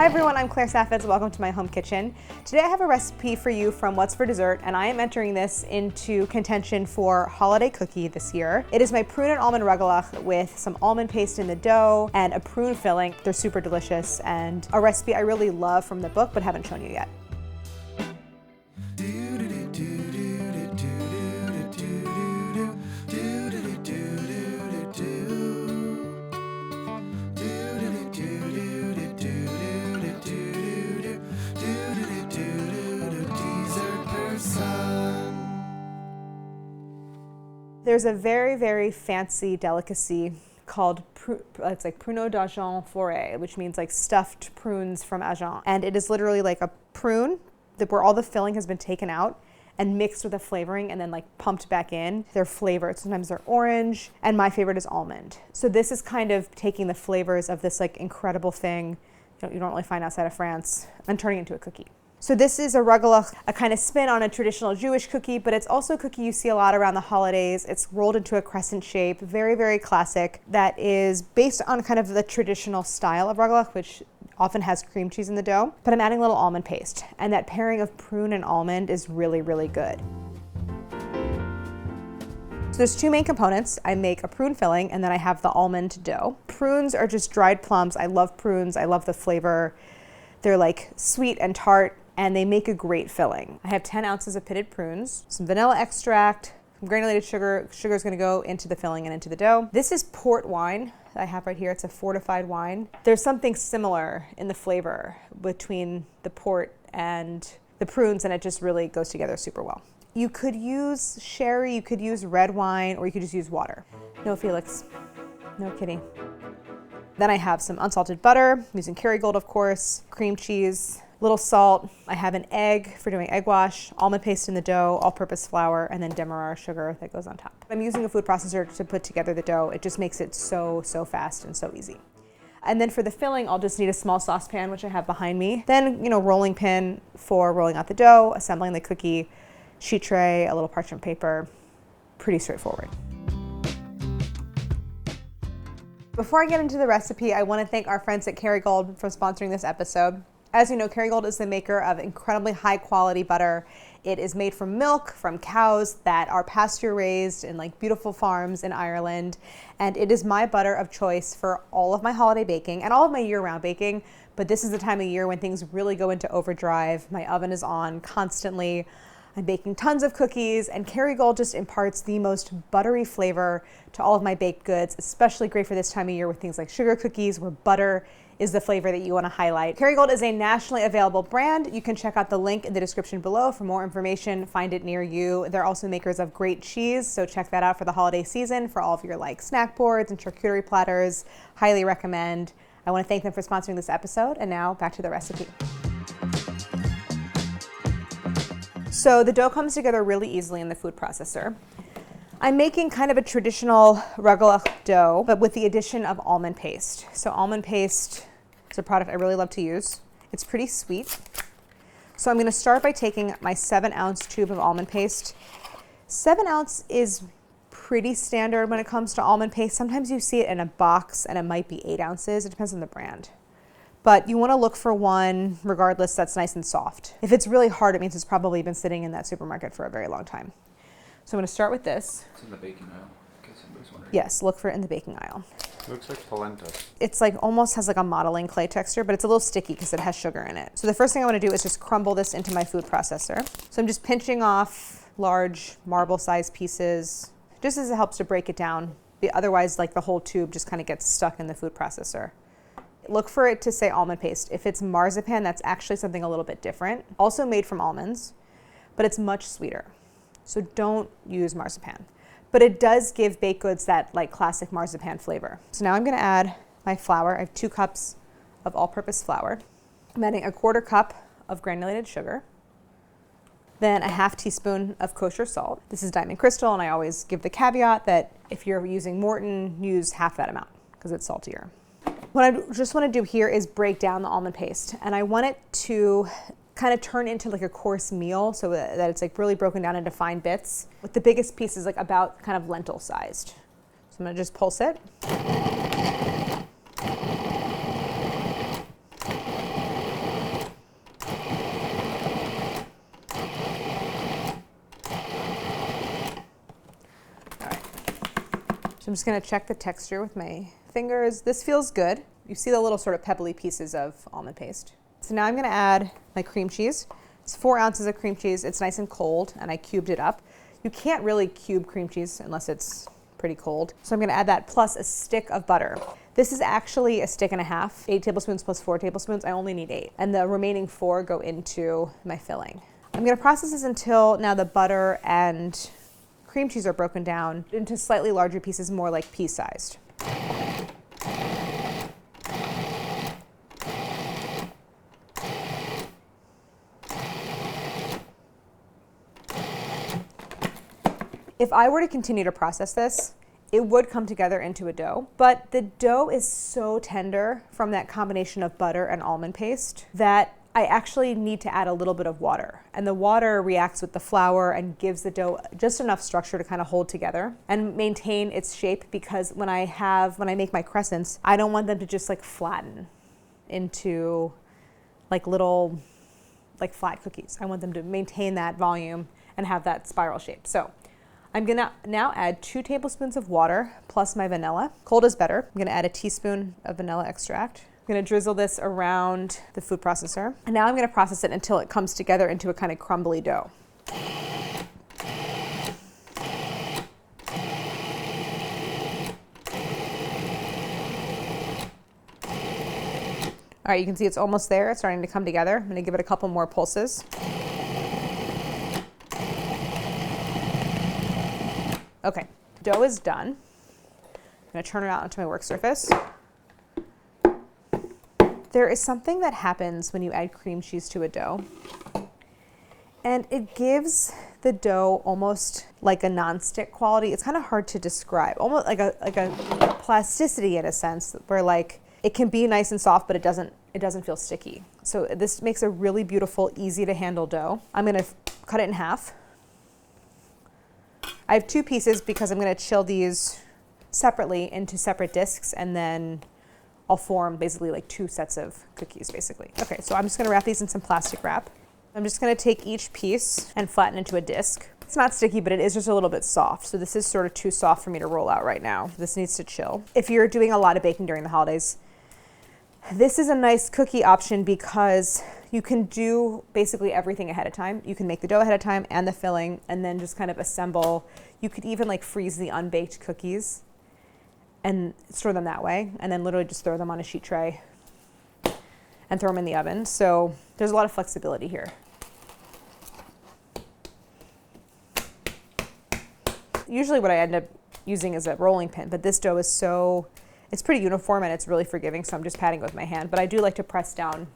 Hi everyone, I'm Claire Saffitz. Welcome to my home kitchen. Today I have a recipe for you from What's for Dessert, and I am entering this into contention for holiday cookie this year. It is my prune and almond rugelach with some almond paste in the dough and a prune filling. They're super delicious and a recipe I really love from the book but haven't shown you yet. There's a very, very fancy delicacy called it's like pruneaux d'Agen fourrés, which means like stuffed prunes from Agen. And it is literally like a prune where all the filling has been taken out and mixed with a flavoring and then like pumped back in. They're flavored. Sometimes they're orange, and my favorite is almond. So this is kind of taking the flavors of this like incredible thing you don't really find outside of France and turning it into a cookie. So this is a rugelach, a kind of spin on a traditional Jewish cookie, but it's also a cookie you see a lot around the holidays. It's rolled into a crescent shape, very, very classic, that is based on kind of the traditional style of rugelach, which often has cream cheese in the dough, but I'm adding a little almond paste, and that pairing of prune and almond is really, really good. So there's two main components. I make a prune filling, and then I have the almond dough. Prunes are just dried plums. I love prunes. I love the flavor. They're like sweet and tart, and they make a great filling. I have 10 ounces of pitted prunes, some vanilla extract, some granulated sugar. Sugar is gonna go into the filling and into the dough. This is port wine that I have right here. It's a fortified wine. There's something similar in the flavor between the port and the prunes, and it just really goes together super well. You could use sherry, you could use red wine, or you could just use water. No, Felix, no kidding. Then I have some unsalted butter, I'm using Kerrygold, of course, cream cheese, little salt. I have an egg for doing egg wash, almond paste in the dough, all-purpose flour, and then demerara sugar that goes on top. I'm using a food processor to put together the dough. It just makes it so fast and so easy. And then for the filling, I'll just need a small saucepan, which I have behind me. Then, rolling pin for rolling out the dough, assembling the cookie, sheet tray, a little parchment paper. Pretty straightforward. Before I get into the recipe, I want to thank our friends at Kerrygold for sponsoring this episode. As you know, Kerrygold is the maker of incredibly high quality butter. It is made from milk from cows that are pasture raised in like beautiful farms in Ireland. And it is my butter of choice for all of my holiday baking and all of my year-round baking. But this is the time of year when things really go into overdrive. My oven is on constantly. I'm baking tons of cookies, and Kerrygold just imparts the most buttery flavor to all of my baked goods, especially great for this time of year with things like sugar cookies, where butter is the flavor that you want to highlight. Kerrygold is a nationally available brand. You can check out the link in the description below for more information, find it near you. They're also makers of great cheese, so check that out for the holiday season for all of your like snack boards and charcuterie platters. Highly recommend. I want to thank them for sponsoring this episode, and now back to the recipe. So the dough comes together really easily in the food processor. I'm making kind of a traditional rugelach dough, but with the addition of almond paste. So almond paste is a product I really love to use. It's pretty sweet. So I'm gonna start by taking my 7-ounce tube of almond paste. 7 ounce is pretty standard when it comes to almond paste. Sometimes you see it in a box and it might be 8 ounces. It depends on the brand. But you want to look for one, regardless, that's nice and soft. If it's really hard, it means it's probably been sitting in that supermarket for a very long time. So I'm going to start with this. It's in the baking aisle, in case anybody's wondering. Yes, look for it in the baking aisle. It looks like polenta. It's like almost has like a modeling clay texture, but it's a little sticky because it has sugar in it. So the first thing I want to do is just crumble this into my food processor. So I'm just pinching off large marble-sized pieces, just as it helps to break it down. Otherwise, like the whole tube just kind of gets stuck in the food processor. Look for it to say almond paste. If it's marzipan, that's actually something a little bit different. Also made from almonds, but it's much sweeter. So don't use marzipan. But it does give baked goods that like classic marzipan flavor. So now I'm gonna add my flour. I have 2 cups of all-purpose flour. I'm adding a 1/4 cup of granulated sugar. Then a 1/2 teaspoon of kosher salt. This is diamond crystal, and I always give the caveat that if you're using Morton, use half that amount because it's saltier. What I just want to do here is break down the almond paste, and I want it to kind of turn into like a coarse meal so that it's like really broken down into fine bits, with the biggest pieces like about kind of lentil sized. So I'm going to just pulse it. I'm just gonna check the texture with my fingers. This feels good. You see the little sort of pebbly pieces of almond paste. So now I'm gonna add my cream cheese. It's 4 ounces of cream cheese. It's nice and cold, and I cubed it up. You can't really cube cream cheese unless it's pretty cold. So I'm gonna add that plus a stick of butter. This is actually a stick and a half, 8 tablespoons plus 4 tablespoons. I only need 8. And the remaining 4 go into my filling. I'm gonna process this until now the butter and cream cheese are broken down into slightly larger pieces, more like pea-sized. If I were to continue to process this, it would come together into a dough, but the dough is so tender from that combination of butter and almond paste that I actually need to add a little bit of water. And the water reacts with the flour and gives the dough just enough structure to kind of hold together and maintain its shape, because when I make my crescents, I don't want them to just like flatten into like little like flat cookies. I want them to maintain that volume and have that spiral shape. So I'm gonna now add 2 tablespoons of water plus my vanilla. Cold is better. I'm gonna add a teaspoon of vanilla extract. I'm gonna drizzle this around the food processor. And now I'm gonna process it until it comes together into a kind of crumbly dough. All right, you can see it's almost there. It's starting to come together. I'm gonna give it a couple more pulses. Okay, the dough is done. I'm gonna turn it out onto my work surface. There is something that happens when you add cream cheese to a dough, and it gives the dough almost like a non-stick quality. It's kind of hard to describe, almost like a plasticity in a sense, where like it can be nice and soft, but it doesn't feel sticky. So this makes a really beautiful, easy to handle dough. I'm gonna cut it in half. I have 2 pieces because I'm gonna chill these separately into separate discs, and then I'll form basically like 2 sets of cookies basically. Okay, so I'm just gonna wrap these in some plastic wrap. I'm just gonna take each piece and flatten into a disc. It's not sticky, but it is just a little bit soft. So this is sort of too soft for me to roll out right now. This needs to chill. If you're doing a lot of baking during the holidays, this is a nice cookie option because you can do basically everything ahead of time. You can make the dough ahead of time and the filling, and then just kind of assemble. You could even like freeze the unbaked cookies and store them that way, and then literally just throw them on a sheet tray and throw them in the oven. So there's a lot of flexibility here. Usually what I end up using is a rolling pin, but this dough is it's pretty uniform and it's really forgiving, so I'm just patting it with my hand. But I do like to press down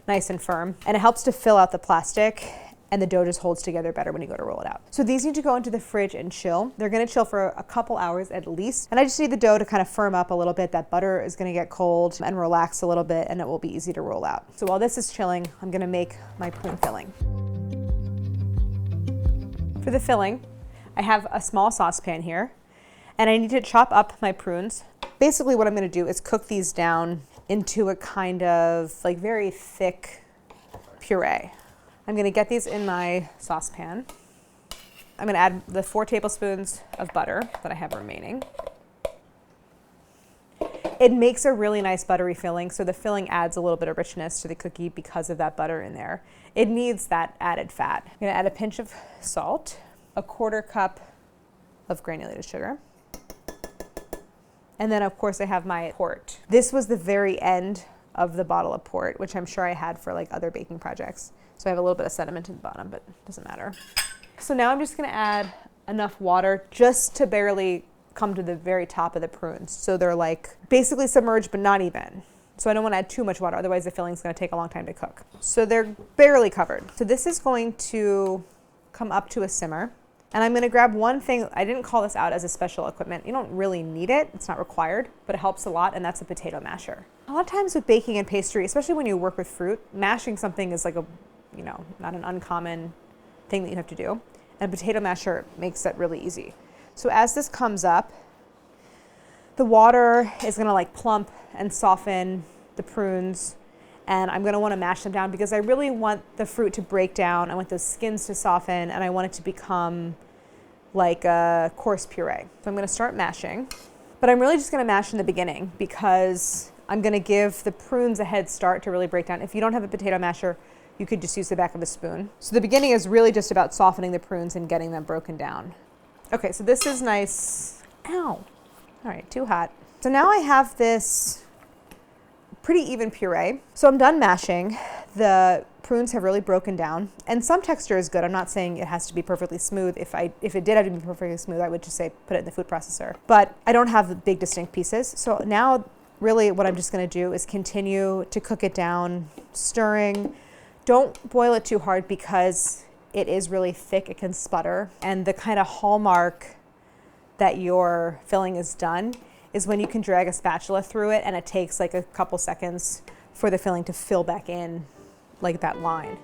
nice and firm, and it helps to fill out the plastic, and the dough just holds together better when you go to roll it out. So these need to go into the fridge and chill. They're gonna chill for a couple hours at least, and I just need the dough to kind of firm up a little bit. That butter is gonna get cold and relax a little bit, and it will be easy to roll out. So while this is chilling, I'm gonna make my prune filling. For the filling, I have a small saucepan here, and I need to chop up my prunes. Basically what I'm gonna do is cook these down into a kind of like very thick puree. I'm gonna get these in my saucepan. I'm gonna add the 4 tablespoons of butter that I have remaining. It makes a really nice buttery filling, so the filling adds a little bit of richness to the cookie because of that butter in there. It needs that added fat. I'm gonna add a pinch of salt, a 1/4 cup of granulated sugar. And then of course I have my port. This was the very end of the bottle of port, which I'm sure I had for like other baking projects. So I have a little bit of sediment in the bottom, but it doesn't matter. So now I'm just gonna add enough water just to barely come to the very top of the prunes. So they're like basically submerged, but not even. So I don't wanna add too much water, otherwise the filling's gonna take a long time to cook. So they're barely covered. So this is going to come up to a simmer. And I'm gonna grab one thing. I didn't call this out as a special equipment. You don't really need it, it's not required, but it helps a lot, and that's a potato masher. A lot of times with baking and pastry, especially when you work with fruit, mashing something is like not an uncommon thing that you have to do. And a potato masher makes that really easy. So as this comes up, the water is gonna like plump and soften the prunes, and I'm gonna wanna mash them down because I really want the fruit to break down. I want those skins to soften, and I want it to become like a coarse puree. So I'm gonna start mashing. But I'm really just gonna mash in the beginning because I'm gonna give the prunes a head start to really break down. If you don't have a potato masher, you could just use the back of a spoon. So the beginning is really just about softening the prunes and getting them broken down. Okay, so this is nice. Ow. All right, too hot. So now I have this pretty even puree. So I'm done mashing. The prunes have really broken down, and some texture is good. I'm not saying it has to be perfectly smooth. If it did have to be perfectly smooth, I would just say put it in the food processor. But I don't have the big distinct pieces. So now really what I'm just gonna do is continue to cook it down, stirring. Don't boil it too hard because it is really thick, it can sputter. And the kind of hallmark that your filling is done is when you can drag a spatula through it and it takes like a couple seconds for the filling to fill back in like that line.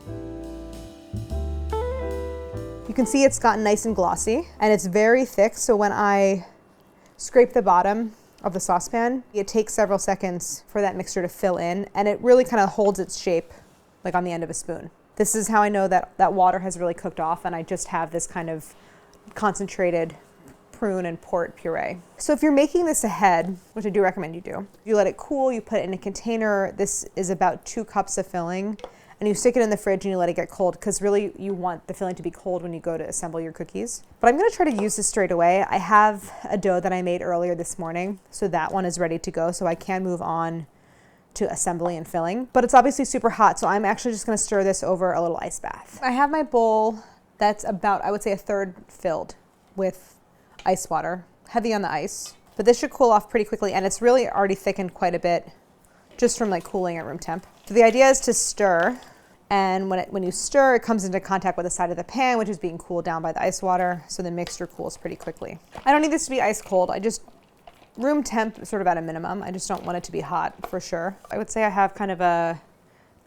You can see it's gotten nice and glossy and it's very thick, so when I scrape the bottom of the saucepan, it takes several seconds for that mixture to fill in, and it really kind of holds its shape like on the end of a spoon. This is how I know that that water has really cooked off and I just have this kind of concentrated prune and port puree. So if you're making this ahead, which I do recommend you do, you let it cool, you put it in a container. This is about 2 cups of filling, and you stick it in the fridge and you let it get cold because really you want the filling to be cold when you go to assemble your cookies. But I'm gonna try to use this straight away. I have a dough that I made earlier this morning, so that one is ready to go, so I can move on to assembly and filling. But it's obviously super hot, so I'm actually just gonna stir this over a little ice bath. I have my bowl that's about, I would say, 1/3 filled with ice water, heavy on the ice. But this should cool off pretty quickly, and it's really already thickened quite a bit just from like cooling at room temp. So the idea is to stir, and when you stir, it comes into contact with the side of the pan, which is being cooled down by the ice water, so the mixture cools pretty quickly. I don't need this to be ice cold. I just, room temp sort of at a minimum. I just don't want it to be hot for sure. I would say I have kind of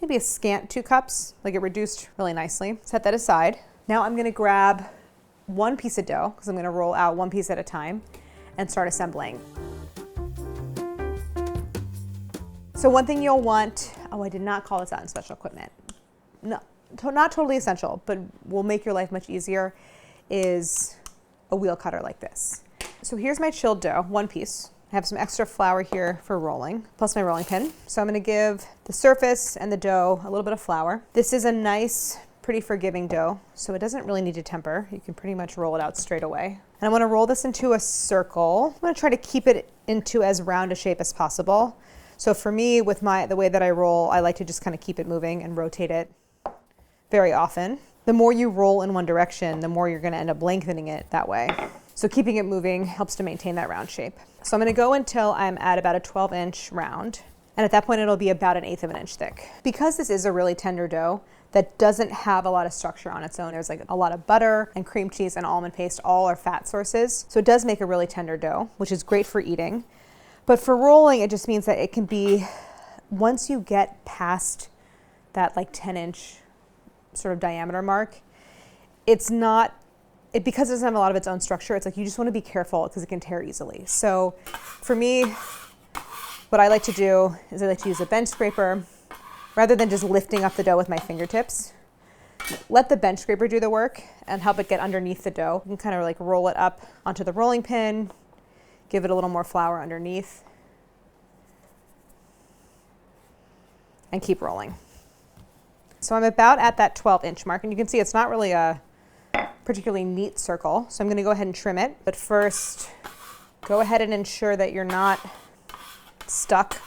maybe a scant 2 cups, like it reduced really nicely. Set that aside. Now I'm gonna grab 1 piece of dough, because I'm gonna roll out 1 piece at a time and start assembling. So one thing you'll want, oh, I did not call this out in special equipment. No, not totally essential, but will make your life much easier, is a wheel cutter like this. So here's my chilled dough, 1 piece. I have some extra flour here for rolling, plus my rolling pin. So I'm gonna give the surface and the dough a little bit of flour. This is a nice, pretty forgiving dough, so it doesn't really need to temper. You can pretty much roll it out straight away. And I wanna roll this into a circle. I'm gonna try to keep it into as round a shape as possible. So for me, with the way that I roll, I like to just kind of keep it moving and rotate it very often. The more you roll in one direction, the more you're gonna end up lengthening it that way. So keeping it moving helps to maintain that round shape. So I'm gonna go until I'm at about a 12-inch round. And at that point, it'll be about 1/8 of an inch thick. Because this is a really tender dough that doesn't have a lot of structure on its own, there's like a lot of butter and cream cheese and almond paste, all are fat sources. So it does make a really tender dough, which is great for eating. But for rolling, it just means that it can be, once you get past that like 10-inch sort of diameter mark, it's not, because it doesn't have a lot of its own structure, it's like you just want to be careful because it can tear easily. So for me, what I like to do is I like to use a bench scraper rather than just lifting up the dough with my fingertips. Let the bench scraper do the work and help it get underneath the dough. You can kind of like roll it up onto the rolling pin, give it a little more flour underneath, and keep rolling. So I'm about at that 12-inch mark, and you can see it's not really a particularly neat circle, so I'm gonna go ahead and trim it. But first, go ahead and ensure that you're not stuck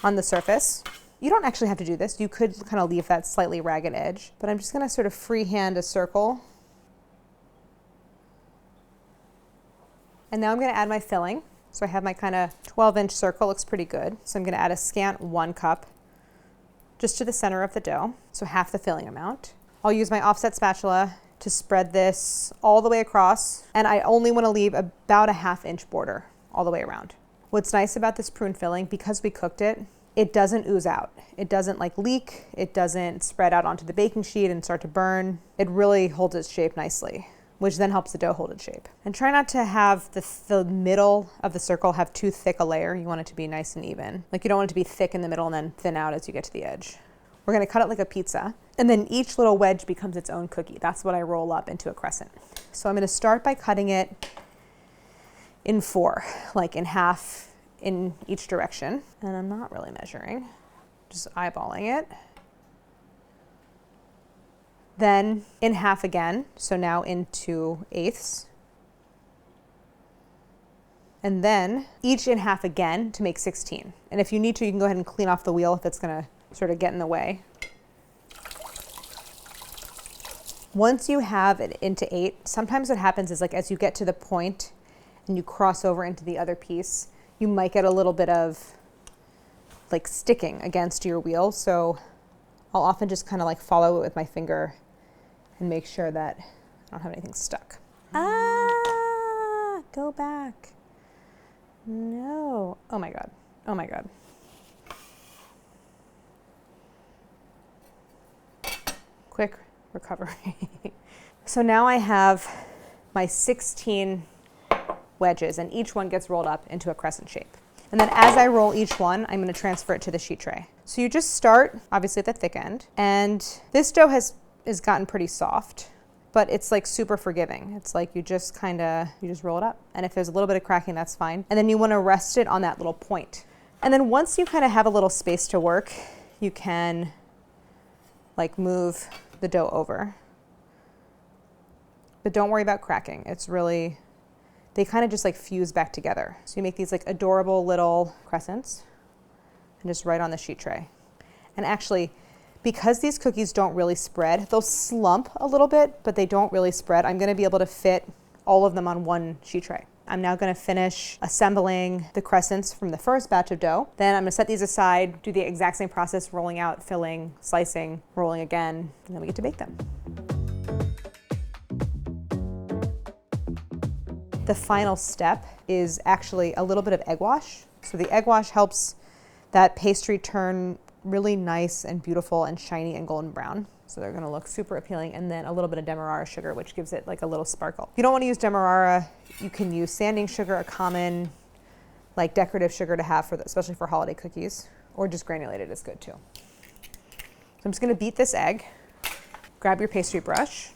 on the surface. You don't actually have to do this. You could kind of leave that slightly ragged edge, but I'm just gonna sort of freehand a circle. And now I'm gonna add my filling. So I have my kind of 12-inch circle, looks pretty good. So I'm gonna add a scant 1 cup just to the center of the dough, so half the filling amount. I'll use my offset spatula to spread this all the way across, and I only wanna leave about a 1/2 inch border all the way around. What's nice about this prune filling, because we cooked it, it doesn't ooze out. It doesn't like leak, it doesn't spread out onto the baking sheet and start to burn. It really holds its shape nicely, which then helps the dough hold its shape. And try not to have the middle of the circle have too thick a layer. You want it to be nice and even. Like you don't want it to be thick in the middle and then thin out as you get to the edge. We're gonna cut it like a pizza, and then each little wedge becomes its own cookie. That's what I roll up into a crescent. So I'm gonna start by cutting it in 4, like in half in each direction. And I'm not really measuring, just eyeballing it. Then in half again, so now into 1/8. And then each in half again to make 16. And if you need to, you can go ahead and clean off the wheel if it's gonna sort of get in the way. Once you have it into 8, sometimes what happens is like as you get to the point and you cross over into the other piece, you might get a little bit of like sticking against your wheel. So I'll often just kind of like follow it with my finger and make sure that I don't have anything stuck. Ah, go back. No. Oh my God. Oh my God. Quick recovery. So now I have my 16 wedges and each one gets rolled up into a crescent shape. And then as I roll each one, I'm going to transfer it to the sheet tray. So you just start obviously at the thick end, and this dough has gotten pretty soft, but it's like super forgiving. It's like you just roll it up. And if there's a little bit of cracking, that's fine. And then you want to rest it on that little point. And then once you kind of have a little space to work, you can like move the dough over. But don't worry about cracking. It's really, they kind of just like fuse back together. So you make these like adorable little crescents and just right on the sheet tray. And actually, because these cookies don't really spread, they'll slump a little bit, but they don't really spread. I'm gonna be able to fit all of them on one sheet tray. I'm now gonna finish assembling the crescents from the first batch of dough. Then I'm gonna set these aside, do the exact same process, rolling out, filling, slicing, rolling again, and then we get to bake them. The final step is actually a little bit of egg wash. So the egg wash helps that pastry turn really nice and beautiful and shiny and golden brown. So they're gonna look super appealing. And then a little bit of demerara sugar, which gives it like a little sparkle. If you don't wanna use demerara, you can use sanding sugar, a common like decorative sugar to have, especially for holiday cookies, or just granulated is good too. So I'm just gonna beat this egg. Grab your pastry brush.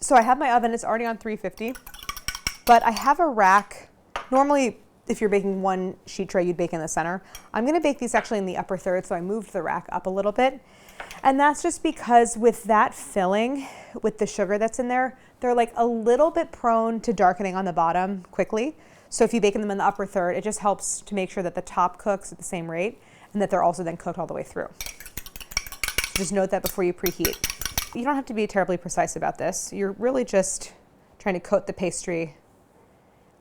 So I have my oven, it's already on 350, but I have a rack. Normally, if you're baking one sheet tray, you'd bake in the center. I'm gonna bake these actually in the upper third, so I moved the rack up a little bit. And that's just because with that filling, with the sugar that's in there, they're like a little bit prone to darkening on the bottom quickly. So if you bake them in the upper third, it just helps to make sure that the top cooks at the same rate and that they're also then cooked all the way through. Just note that before you preheat. You don't have to be terribly precise about this. You're really just trying to coat the pastry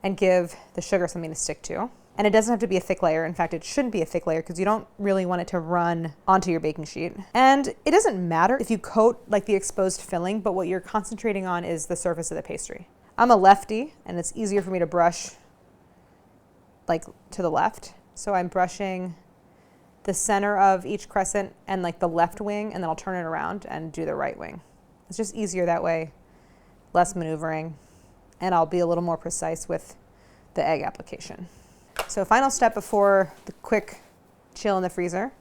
and give the sugar something to stick to. And it doesn't have to be a thick layer. In fact, it shouldn't be a thick layer because you don't really want it to run onto your baking sheet. And it doesn't matter if you coat like the exposed filling, but what you're concentrating on is the surface of the pastry. I'm a lefty and it's easier for me to brush like to the left. So I'm brushing the center of each crescent and like the left wing, and then I'll turn it around and do the right wing. It's just easier that way, less maneuvering, and I'll be a little more precise with the egg application. So final step before the quick chill in the freezer,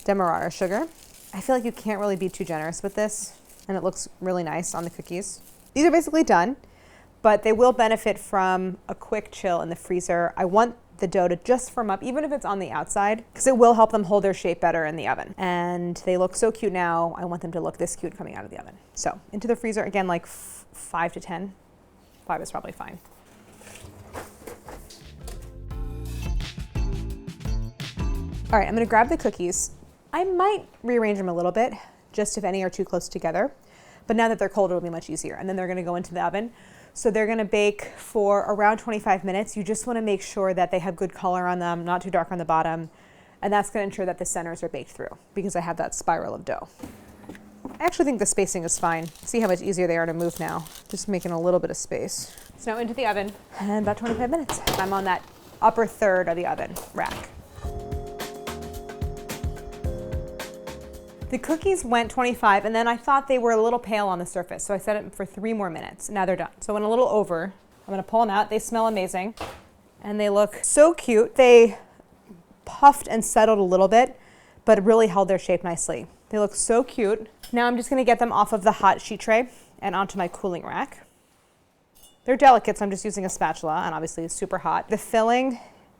demerara sugar. I feel like you can't really be too generous with this, and it looks really nice on the cookies. These are basically done, but they will benefit from a quick chill in the freezer. I want the dough to just firm up, even if it's on the outside, because it will help them hold their shape better in the oven. And they look so cute now. I want them to look this cute coming out of the oven. So into the freezer, again, like 5 to 10. 5 is probably fine. All right, I'm gonna grab the cookies. I might rearrange them a little bit, just if any are too close together. But now that they're cold, it'll be much easier. And then they're gonna go into the oven. So they're gonna bake for around 25 minutes. You just wanna make sure that they have good color on them, not too dark on the bottom. And that's gonna ensure that the centers are baked through because I have that spiral of dough. I actually think the spacing is fine. See how much easier they are to move now. Just making a little bit of space. So now into the oven, and about 25 minutes. I'm on that upper third of the oven rack. The cookies went 25, and then I thought they were a little pale on the surface, so I set it for 3 more minutes. Now they're done. So I went a little over. I'm gonna pull them out. They smell amazing, and they look so cute. They puffed and settled a little bit, but really held their shape nicely. They look so cute. Now I'm just gonna get them off of the hot sheet tray and onto my cooling rack. They're delicate, so I'm just using a spatula, and obviously it's super hot. The filling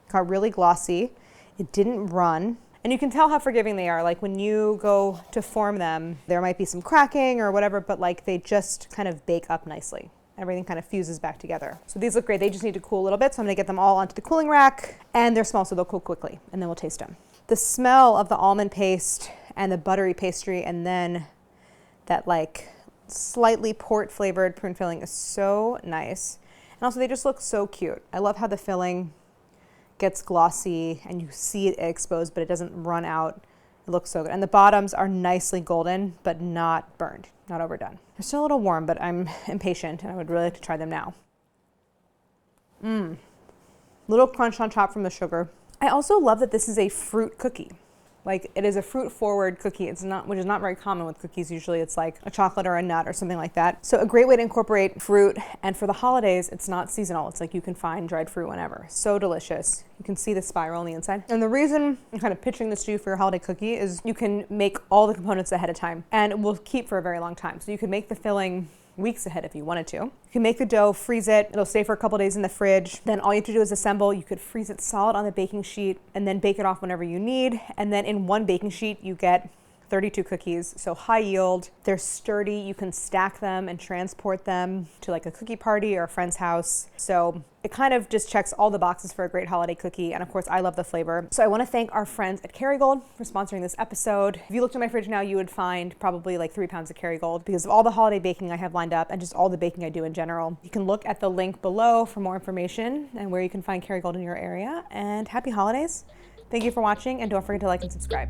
got really glossy. It didn't run. And you can tell how forgiving they are. Like when you go to form them, there might be some cracking or whatever, but like they just kind of bake up nicely. Everything kind of fuses back together. So these look great. They just need to cool a little bit. So I'm gonna get them all onto the cooling rack, and they're small, so they'll cool quickly, and then we'll taste them. The smell of the almond paste and the buttery pastry, and then that like slightly port flavored prune filling is so nice. And also they just look so cute. I love how the filling gets glossy and you see it exposed, but it doesn't run out. It looks so good. And the bottoms are nicely golden, but not burned, not overdone. They're still a little warm, but I'm impatient and I would really like to try them now. Little crunch on top from the sugar. I also love that this is a fruit cookie. Like it is a fruit forward cookie. It's not, which is not very common with cookies. Usually it's like a chocolate or a nut or something like that. So a great way to incorporate fruit. And for the holidays, it's not seasonal. It's like you can find dried fruit whenever. So delicious. You can see the spiral on the inside. And the reason I'm kind of pitching this to you for your holiday cookie is you can make all the components ahead of time and it will keep for a very long time. So you can make the filling weeks ahead if you wanted to. You can make the dough, freeze it, it'll stay for a couple days in the fridge. Then all you have to do is assemble. You could freeze it solid on the baking sheet and then bake it off whenever you need. And then in one baking sheet, you get 32 cookies, so high yield. They're sturdy. You can stack them and transport them to like a cookie party or a friend's house. So it kind of just checks all the boxes for a great holiday cookie. And of course, I love the flavor. So I want to thank our friends at Kerrygold for sponsoring this episode. If you looked in my fridge now, you would find probably like 3 pounds of Kerrygold because of all the holiday baking I have lined up and just all the baking I do in general. You can look at the link below for more information and where you can find Kerrygold in your area. And happy holidays. Thank you for watching, and don't forget to like and subscribe.